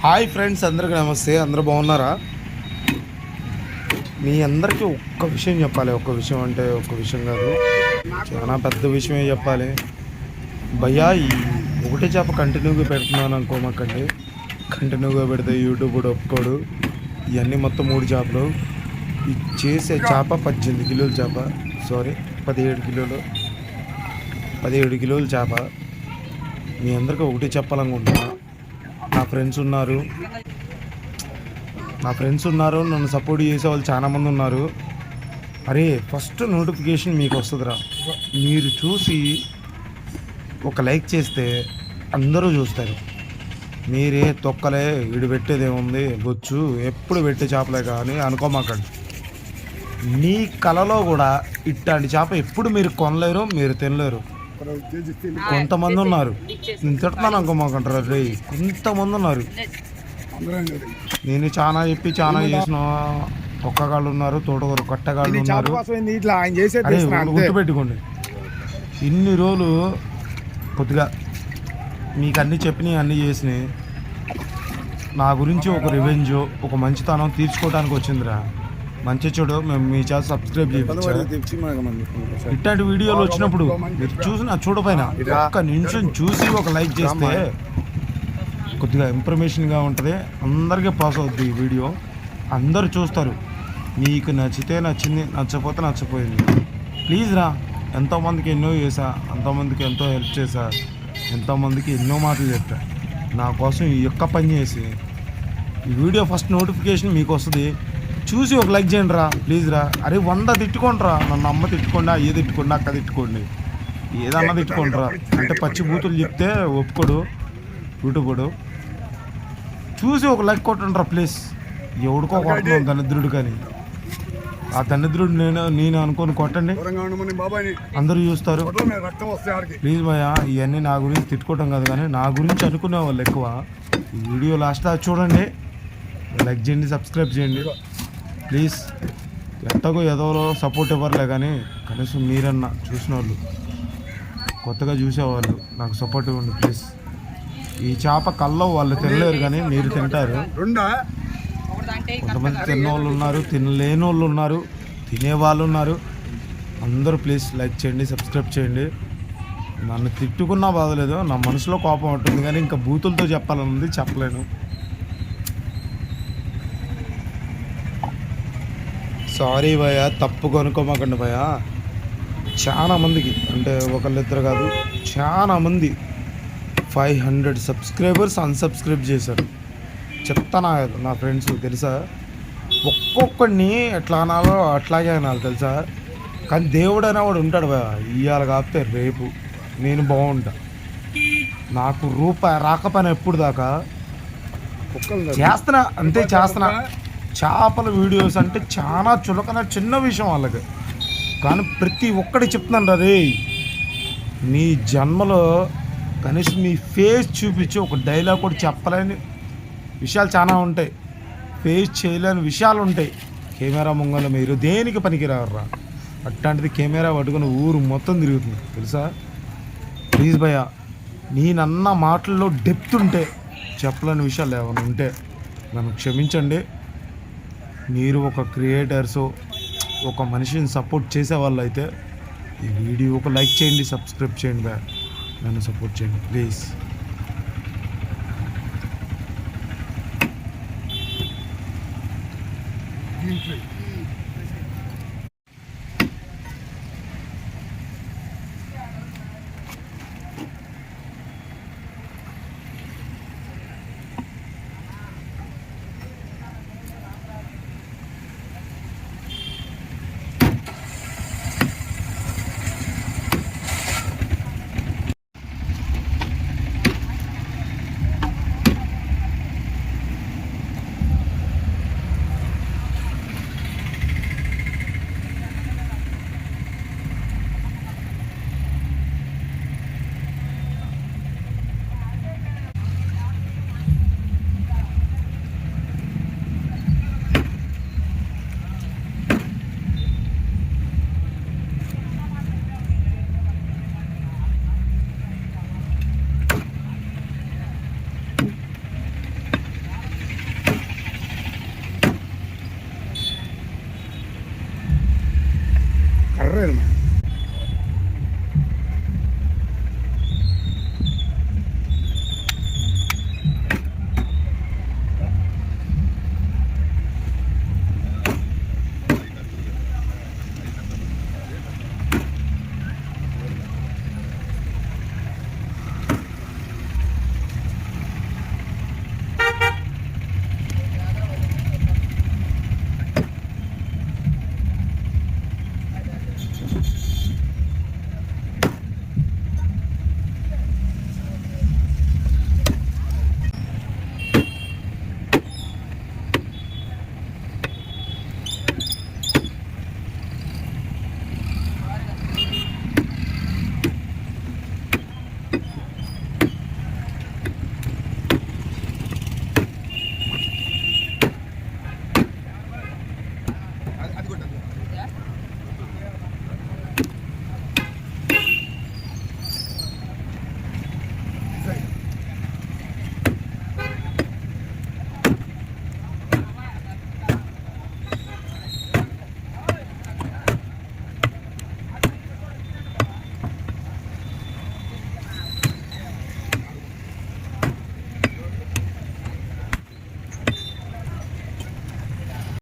Hi friends, అందరికీ నమస్తే. అందరూ బాగున్నారా? మీ అందరికీ ఒక్క విషయం చెప్పాలి. ఒక్క విషయం అంటే ఒక్క విషయం కాదు, చాలా పెద్ద విషయమే చెప్పాలి. భయ్యా, ఈ ఒకటే చేప కంటిన్యూగా పెడుతున్నాను అనుకోమాకండి. కంటిన్యూగా పెడితే యూట్యూబ్ కూడా ఒప్పుకోడు. ఇవన్నీ మొత్తం 3 చేపలు. ఇది చేసే చేప 18 కిలోల చేప, సారీ 17 కిలోల చేప. మీ అందరికీ ఒకటే చెప్పాలనుకుంటున్నా. నా ఫ్రెండ్స్ ఉన్నారు, నన్ను సపోర్ట్ చేసే వాళ్ళు చాలామంది ఉన్నారు. అరే, ఫస్ట్ నోటిఫికేషన్ మీకు వస్తుందిరా. మీరు చూసి ఒక లైక్ చేస్తే అందరూ చూస్తారు. మీరే తొక్కలే, ఇడు పెట్టేది ఏముంది, బొచ్చు ఎప్పుడు పెట్టే చేపలే కానీ అనుకోమాకండి. మీ కళలో కూడా ఇట్లాంటి చేప ఎప్పుడు మీరు కొనలేరు, మీరు తినలేరు. కొంతమంది ఉన్నారు, నేను తిడుతున్నాను అనుకోమాకంటారు. రే, కొంతమంది ఉన్నారు. నేను చాలా చేసిన ఒక్కగాళ్ళు ఉన్నారు, తోటగారు కట్టగాళ్ళు ఉన్నారు. గుర్తుపెట్టుకోండి, ఇన్ని రోజులు కొద్దిగా మీకు అన్నీ చెప్పినవి అన్నీ చేసినాయి. నా గురించి ఒక రివెంజ్, ఒక మంచితనం తీర్చుకోవడానికి వచ్చిందిరా. మంచి చూడు, మేము మీ చేత సబ్స్క్రైబ్ చేయించాం. ఇట్లాంటి వీడియోలు వచ్చినప్పుడు మీరు చూసిన చూడపైన ఒక్క నిమిషం చూసి ఒక లైక్ చేస్తే కొద్దిగా ఇన్ఫర్మేషన్గా ఉంటుంది. అందరికీ పాస్ అవుతుంది ఈ వీడియో, అందరూ చూస్తారు. మీకు నచ్చితే నచ్చింది, నచ్చకపోతే నచ్చపోయింది. ప్లీజ్ రా. ఎంతోమందికి ఎన్నో చేశా, ఎంతోమందికి ఎంతో హెల్ప్ చేశా, ఎంతోమందికి ఎన్నో మాటలు చెప్పా. నా కోసం ఈ ఒక్క పని చేసి ఈ వీడియో ఫస్ట్ నోటిఫికేషన్ మీకు వస్తుంది. చూసి ఒక లైక్ చేయండి రా, ప్లీజ్ రా. అరే 100 తిట్టుకోండి రా. నన్ను అమ్మ తిట్టుకోండి, ఏ తిట్టుకోండి, అక్క తిట్టుకోండి, ఏదన్నా తిట్టుకోండి రా. అంటే పచ్చి బూతులు చెప్తే ఒప్పుకోడు యూట్యూబ్. చూసి ఒక లైక్ కొట్టండి రా ప్లీజ్. ఎవడికో కొడుతున్నాను దరిద్రుడు, కానీ ఆ దరిద్రుడు నేను అనుకొని కొట్టండి, అందరూ చూస్తారు. ప్లీజ్ భయ్య, ఇవన్నీ నా గురించి తిట్టుకోవటం కాదు, కానీ నా గురించి అనుకునే వాళ్ళు ఎక్కువ. ఈ వీడియో లాస్ట్ చూడండి, లైక్ చేయండి, సబ్స్క్రైబ్ చేయండి ప్లీజ్. ఎంతగో ఏదో సపోర్ట్ ఇవ్వరులే, కానీ కనీసం మీరన్నా చూసిన వాళ్ళు, కొత్తగా చూసేవాళ్ళు నాకు సపోర్ట్ ఇవ్వండి ప్లీజ్. ఈ చేప కల్లో వాళ్ళు తినలేరు, కానీ మీరు తింటారు. కొంతమంది తిన్నోళ్ళు ఉన్నారు, తినలేని వాళ్ళు ఉన్నారు, తినేవాళ్ళు ఉన్నారు. అందరూ ప్లీజ్ లైక్ చేయండి, సబ్స్క్రైబ్ చేయండి. నన్ను తిట్టుకున్నా బాధలేదు, నా మనసులో కోపం ఉంటుంది, కానీ ఇంకా బూతులతో చెప్పాలని ఉంది, చెప్పలేను. సారీ భయ, తప్పు కొనుక్కోమాకండి భయ. చాలామందికి, అంటే ఒకళ్ళిద్దరు కాదు, చాలామంది 500 సబ్స్క్రైబర్స్ అన్సబ్స్క్రైబ్ చేశారు. చెప్తానా నా ఫ్రెండ్స్, తెలుసా? ఒక్కొక్కడిని ఎట్లా అనాలో అట్లాగే అనాలి, తెలుసా? కానీ దేవుడు అనేవాడు ఉంటాడు భయ. ఇవాళ కాకపోతే రేపు నేను బాగుంటా. నాకు రూపాయి రాకపోయినా ఎప్పుడు దాకా చేస్తున్నా, అంతే చేస్తున్నా. చేపల వీడియోస్ అంటే చాలా చులకన చిన్న విషయం వాళ్ళకి, కానీ ప్రతి ఒక్కటి చెప్తున్నాను రే. మీ జన్మలో కనీసం మీ ఫేస్ చూపించి ఒక డైలాగ్ కూడా చెప్పలేని విషయాలు చాలా ఉంటాయి, ఫేస్ చేయలేని విషయాలు ఉంటాయి. కెమెరా ముంగల మీరు దేనికి పనికిరారా. అట్లాంటిది కెమెరా పట్టుకుని ఊరు మొత్తం తిరుగుతుంది, తెలుసా? ప్లీజ్ భయ్య, నేనన్న మాటల్లో డెప్త్ ఉంటే, చెప్పలేని విషయాలు ఏమైనా ఉంటే నన్ను క్షమించండి. మీరు ఒక క్రియేటర్స్, ఒక మనిషిని సపోర్ట్ చేసేవాళ్ళు అయితే ఈ వీడియో ఒక లైక్ చేయండి, సబ్స్క్రైబ్ చేయండి భయ్య. నన్ను సపోర్ట్ చేయండి ప్లీజ్.